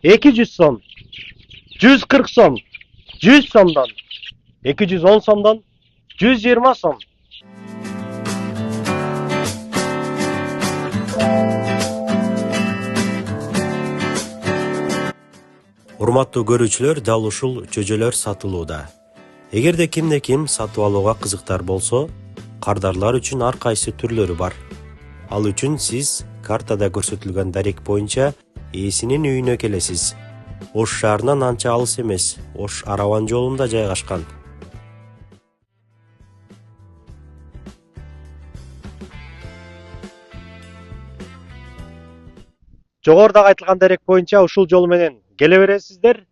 200 сом, 140 сом, 100 сомдон, 210 сомдон, 120 сом. Урматтуу көрүүчүлөр, дал ушул чөжөлөр сатылууда. Эгерде кимде ким сатып алууга кызыктар болсо, кардарлар үчүн ар кайсы түрлөрү бар. Ал үчүн сиз картада көрсөтүлгөн дарек боюнча ээсинин үйүнө келесиз. Ош шаарынан анча алыс эмес, Ош Араван жолунда жайгашкан. Жогорудагы айтылган дарек боюнча ушул жол менен келе бересиздер.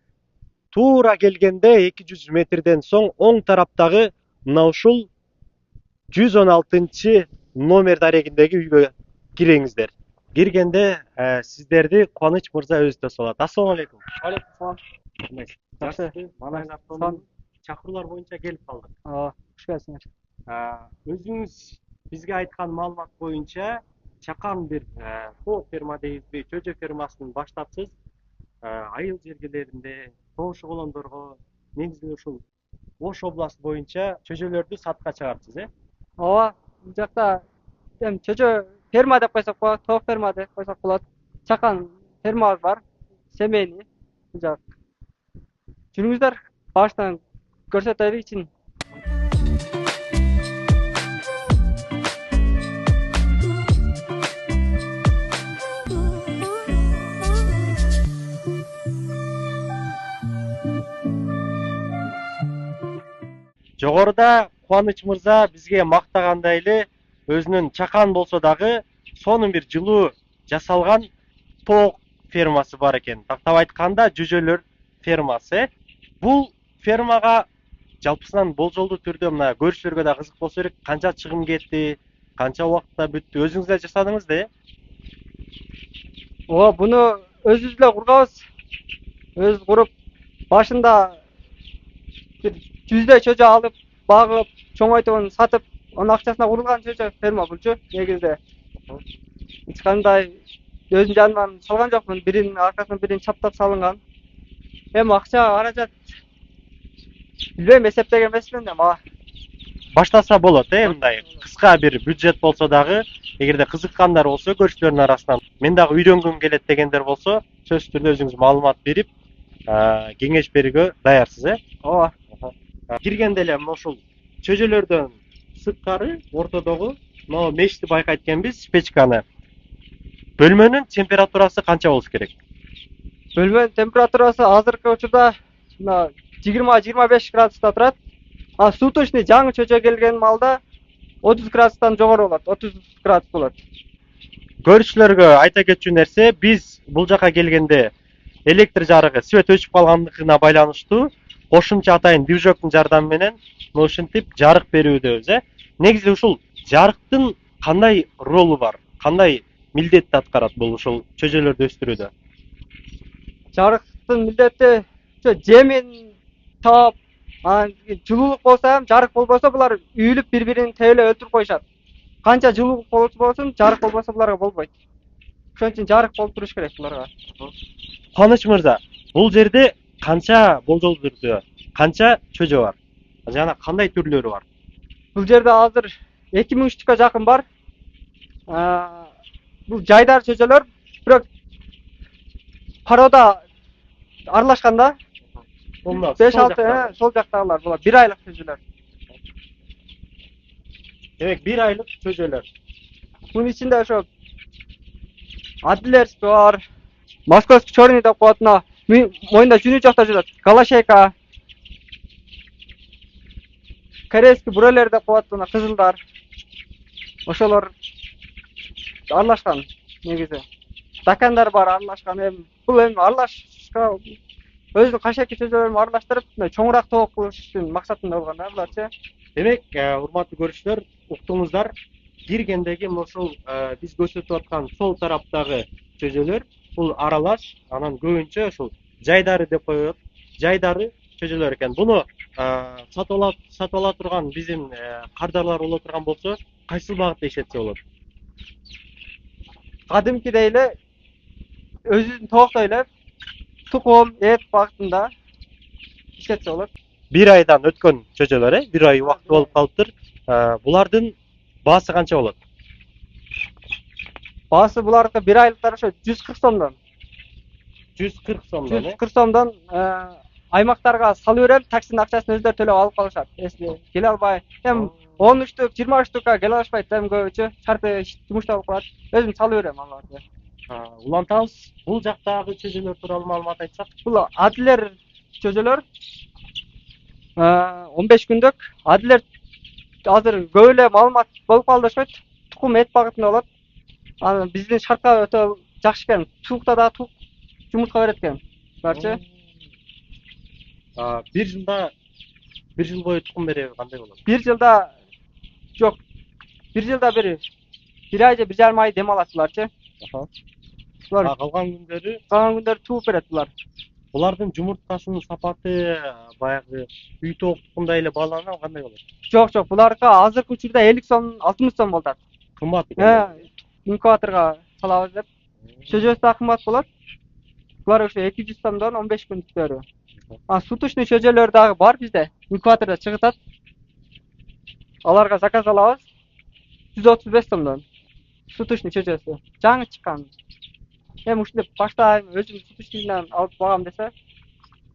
Туура келгенде 200 метрден соң оң тараптагы мына ушул 116 номер дарегиндеги үйгө киреңиздер. Киргенде сиздерди Кубаныч мырза өзү тосуп алат. Ассалам алейкум. Алейкум Жакшы. Манай автоунун чакыруулар боюнча келип калдык. Хош келипсиңер. Өзүңүз бизге айткан маалымат боюнча чакан бир тоок ферма дейбизби, чөжө фермасын баштапсыз. Айыл жергелеринде, тоо шоголондорго, негизи ушул Ош областы боюнча чөжөлөрдү сатка чыгарыпсыз, Ооба, бул жакта эми чөжө ферма деп койсок болот, тоок ферма деп койсок болот. Чакан фермабыз бар, семейный. Бул жак. Жүрүңүздөр, баштан көрсөтөлүчүн. Жогоруда Кубаныч мырза бизге мактагандай эле өзүнүн чакан болсо дагы сонун бир жылуу жасалган тоок фермасы бар экен. Тактап айтканда жүжөлөр фермасы. Бул фермага жалпысынан болжолдуу түрдө мына көрүүчүлөргө да кызык болсо керек, канча чыгым кетти, канча убакытта бүттү, өзүңүз эле жасадыңыз да, Ооба, буну өзүбүз эле курганбыз. Өзүбүз куруп, башында бир 100 чөжө алып, багып, чоңойтуп, сатып, анын акчасына курулган чөжө ферма булчу негизде. Эч кандай өзүнүн жанынан салган жокмун, биринин аркасынан бирин чаптап салынган. Эми акча каражат билбейм, эсептеген эмесмин эми. баштаса болот, мындай кыска бир бюджет болсо дагы, эгерде кызыккандар болсо көрүүчүлөрдүн арасынан мен дагы үйрөнгүм келет дегендер болсо, сөзсүз түрдө өзүңүз маалымат берип, кеңеш берүүгө даярсыз, Ооба. Киргенде эле ушул чөжөлөрдөн сырткары ортодогу могу мешти байкайт экенбиз, печканы. Бөлмөнүн температурасы канча болуш керек? Бөлмөнүн температурасы азыркы учурда мына 20-25 градуста турат. Суточный жаңы чөжө келген малда 30 градустан жогору болот, 30 градус болот. Көрүүчүлөргө айта кетчү нерсе, биз бул жака келгенде электр жарыгы свет өчүп калгандыгына байланыштуу кошумча атайын движоктун жардамы менен ушинтип жарык берүүдөбүз, Негизи ушул жарыктын кандай ролу бар? Кандай милдетти аткарат бул ушул чөжөлөрдү өстүрүүдө? Жарыктын милдети жемин таап, жылуулук болсо ham, жарык болбосо булар үйүлүп бири-бирин тебелеп өлтүрүп коюшат. Канча жылуулук болсо болсун, жарык болбосо буларга болбойт. Ошон үчүн жарык болуп туруш керек буларга. Кубаныч мырза, бул жерде канча болжолдуу түрдө канча чөжө бар? Жана кандай түрлөрү бар? Бул жерде азыр 2000 жакын бар. Бул жайдар чөжөлөр, бирок порода аралашкан да. 5-6 сол жактагылар булар 1 айлык чөжөлөр. Демек 1 айлык чөжөлөр. Bunun içinde şu Adilers var. Moskovskiy черный деп коет, мына моюнда жүнү жакта жүрөт. Галашейка. Корейский бурелер деп коет, мына кызылдар. Ошолор аралашкан негизи. Стакандар бар аралашкан. Эми бул эми аралашка өзүнүн кашеки чөжөлөрүн аралаштырып, чоңураак тоок кылыш үчүн максатында болгон да буларчы. Демек, урматтуу көрүүчүлөр, уктуңуздар, киргендеги ушул биз көрсөтүп аткан сол тараптагы чөжөлөр бул аралаш, анан көбүнчө ушул жайдары деп коет, жайдары чөжөлөр экен. Буну сатып ала турган биздин кардарлар боло турган болсо, кайсы багытта иштетсе болот? Кадимкидей эле өзүн тооктой эле tukum, et bagытында işletse болот. Bir aydan ötkөн çöçölөр, bir ay убакыт болуп калыптыр. Булардын baası канча болот? Baası bularga bir aylıklar şu 140 сомдон. 140 сомдон, 140 сомдон аймактарга салып берем, таксинин акчасын өздөрү төлөп алып калышат. Эсli келе албай, эми 13 23 келе алышпайт, эми көбүчө шарты жумушта болуп калат. Өзүм салып берем аларды. Улантабыз. Бул жактагы чөчөлөр тууралуу маалымат айтсак, Бул адилер чөжөлөр 15 күндүк. Адилер азыр көп эле маалымат болуп калды окшойт. Тукум эт багытында болот. Анан биздин шартка өтө жакшы экен. Туукта да тук жумуртка берет экен. Барчы. bir жыл бою тукум береби кандай болот? Bir жылда жок. Bir жылда bir ай же 1,5 ай дем алат буларчы. Булар Калган күндөрү тууп берет булар. булардын жумурткасынын сапаты баягы үй тоок тукумдай эле бааланабы, кандай болот? Жок, буларга азыркы учурда 50 сом, 60 сом болот. Кымбат. Инкубаторга салабыз деп. Чөжөсү да кымбат болот. Булар ошо 200 сомдон 15 күндүктөрү. Суточный чөжөлөр дагы бар бизде. Инкубаторда чыгытат. Аларга заказ алабыз. 135 сомдон. Суточный чөжөсү. Жаңы чыккан. Эми ушинтип башта өзүм суточныйдан алып багам десе,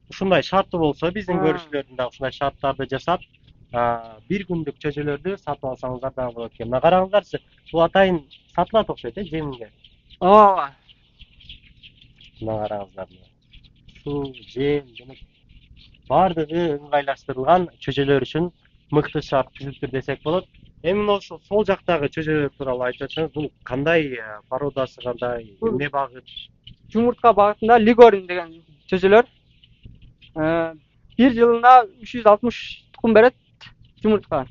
Ушундай шарты болсо, биздин көрүүчүлөрдүн дагы ушундай шарттарды жасап, bir күндүк чөжөлөрдү сатып алсаңыздар дагы болот экен. Мына караңыздарчы, бул атайын сатылат окшойт, жеминге. ооба. Мына караңыздар. Суу, жем, демек бардыгы ыңгайлаштырылган чөжөлөр үчүн мыкты шарт түзүлүптүр десек болот. Эми ошо сол жактагы чөжөлөр тууралуу айтып өтсөңүз, бул кандай породасы, кандай, эмне багыт? Жумуртка багытында Лигорин деген чөжөлөр. Bir жылына 360 тукум берет жумуртка.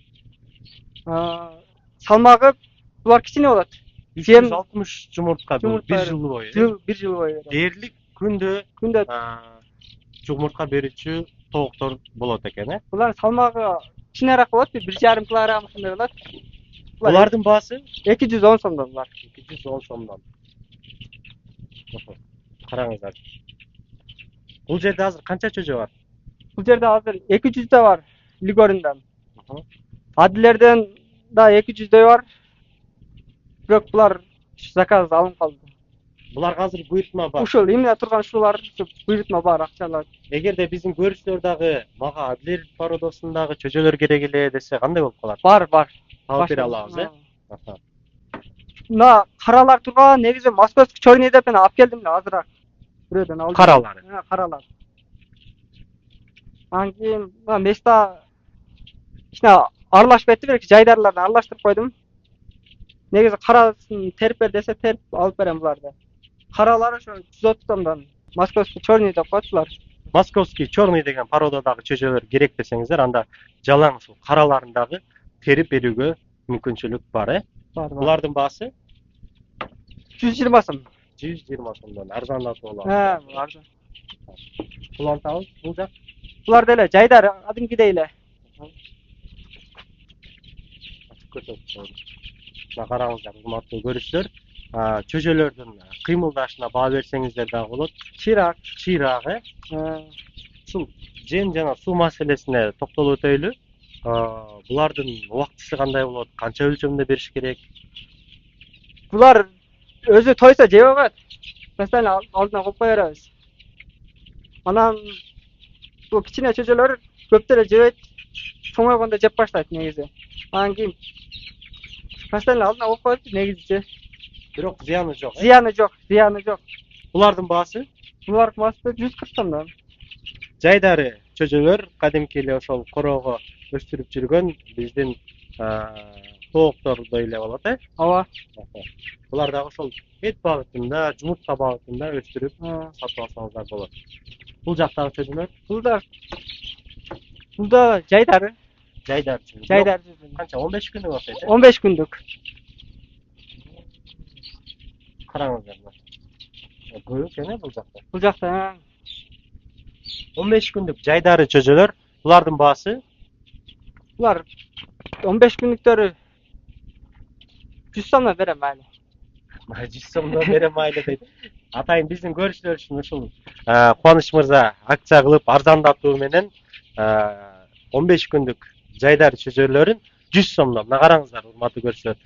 Салмагы булар кичине болот. 360 жумуртка бул Жумуртка bir жыл бою. Bir жыл бою. Дээрлик күндө жумуртка берүүчү тооктор болот экен, Булар салмагы кичинераак болот, 1,5 килограмм ушундай болот. Булардын баасы 210 сомдон булар. 210 сомдон. Караңыздар. Бул жерде азыр канча чөжө бар? Бул жерде азыр 200 да бар Лигориндан. Адилерден да 200 бар. Бирок булар заказ алынып калды. Буларга азыр буйртма бар. Ушул эмне турган ушулар буйртма бар, акчалар. Эгерде биздин көрүүчүлөр дагы мага Адлер породосундагы чөжөлөр керек эле десе, кандай болуп калат? Бар. Алып бере алабыз, Мына каралар турган негизи Московский черный деп мен алып келдим эле азыраак. Бирөөдөн алдым. Каралары. Каралар. Анан кийин мына места ичине аралашпайт, бирок жайдарларды аралаштырып койдум. Негизи карасын терип бер десе терип алып берем буларды. Каралар ошо 130 сомдон Московский черный деп коюптур. Московский черный деген породадагы чөжөлөр керек десеңиздер, анда жалаң ушул караларын дагы терип берүүгө мүмкүнчүлүк бар, Бар. Булардын баасы 120 сом. 120 сомдон арзандатып болот. Арзан. Улантабыз, бул жак. Булар деле жайдар адимкидей эле. Мына караңыздар, урматтуу көрүүчүлөр, чөжөлөрдүн кыймылдашына баа берсеңиздер дагы болот. Чыйраак, Ушул жем жана суу маселесине токтолуп өтөйлү. Булардын убактысы кандай болот? Канча өлчөмдө бериш керек? Булар өзү тойса жеп койот. Mesela алдына коюп кое беребиз. Анан бул кичине чөжөлөр көп деле жебейт. Чоңойгондо жеп баштайт негизи. Анан кийин mesela алдына коюп коет негизи. Бирок зыяны жок. Зыяны жок. Булардын баасы? Булардын баасы 140 сомдон. Жайдары чөжөлөр кадимки эле ошол короого өстүрүп жүргөн биздин тооктордой эле болот, Ооба. Булар дагы ошол эт багытында, жумуртка багытында өстүрүп сатып алсаңыздар болот. Бул жактагы чөжөлөр? Бул да жайдар. Жайдар. Канча 15 күндүк окшойт, 15 күндүк. Караңыздар. Көп экен бул жакта. Бул жакта 15 күндүк жайдары чөжөлөр, булардын баасы? Булар 15 күндүктөрү 100 сомдон берем mayli. 100 сомдон берем mayli дейт. Атайын биздин көрүүчүлөр үчүн ушул Кубаныч мырза акция кылып арзандатуу менен 15 күндүк жайдар чөжөлөрүн 100 сомдон. Мына караңыздар, урматтуу көрүүчүлөр.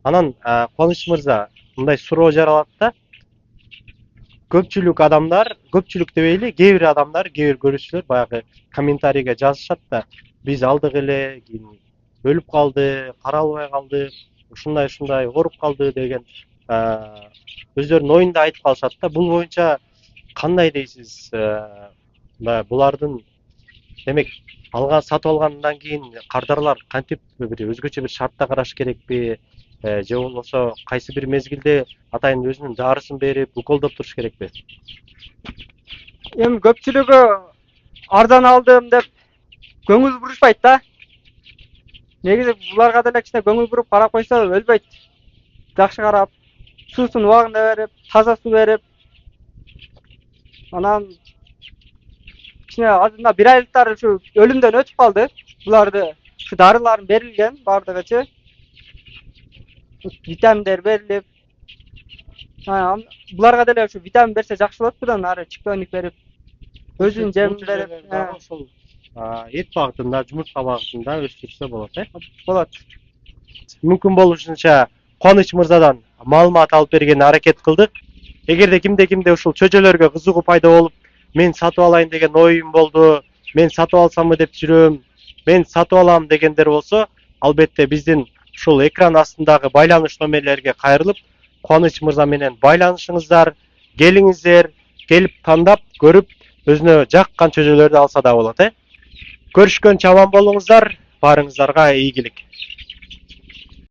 Анан Кубаныч мырза мындай суроо жаралат да. Көпчүлүк дебейли, кээ бир адамдар, кээ бир көрүүчүлөр баягы комментарийге жазышат да. Биз алдык эле, кийин өлүп калды, каралбай калды, ушундай ооруп калды деген өздөрүнүн оюн да айтып калышат да. Бул боюнча кандай дейсиз? Булардын демек сатып алгандан кийин кардарлар кантип бир өзгөчө бир шартта караш керекпи? Же болбосо кайсы бир мезгилде атайын өзүнүн дарысын берип, уколдоп туруш керекпи? Эми көпчүлүгү арзан алдым деп көңүл бурушпайт да. Негизи буларга деле кичине көңүл буруп карап койсо өлбөйт. Жакшы карап, суусун убагында берип, таза суу берип, анан кичине азында бир айлыктар ушу өлүмдөн өтүп калды. Буларды ушу дарыларын берилген бардыгычы. Витаминдер берилип, буларга деле ушу витамин берсе жакшы болот. Будан ары чиктоник берип, өзүнүн жемин берип, ошол эт багытында, жумуртка багытында өстүрсө болот, болот. Мүмкүн болушунча Кубаныч мырзадан маалымат алып бергенге аракет кылдык. Эгерде кимде ушул чөжөлөргө кызыгуу пайда болуп, мен сатып алайын деген оюм болду, мен сатып алсамбы деп жүрөм, мен сатып алам дегендер болсо, албетте биздин ушул экран астындагы байланыш номерлерге кайрылып, Кубаныч мырза менен байланышыңыздар, келиңиздер, келип тандап, көрүп, өзүнө жаккан чөжөлөрдү алса да болот, Көрүшкөнчө аман болуңуздар, баарыңыздарга ийгилик.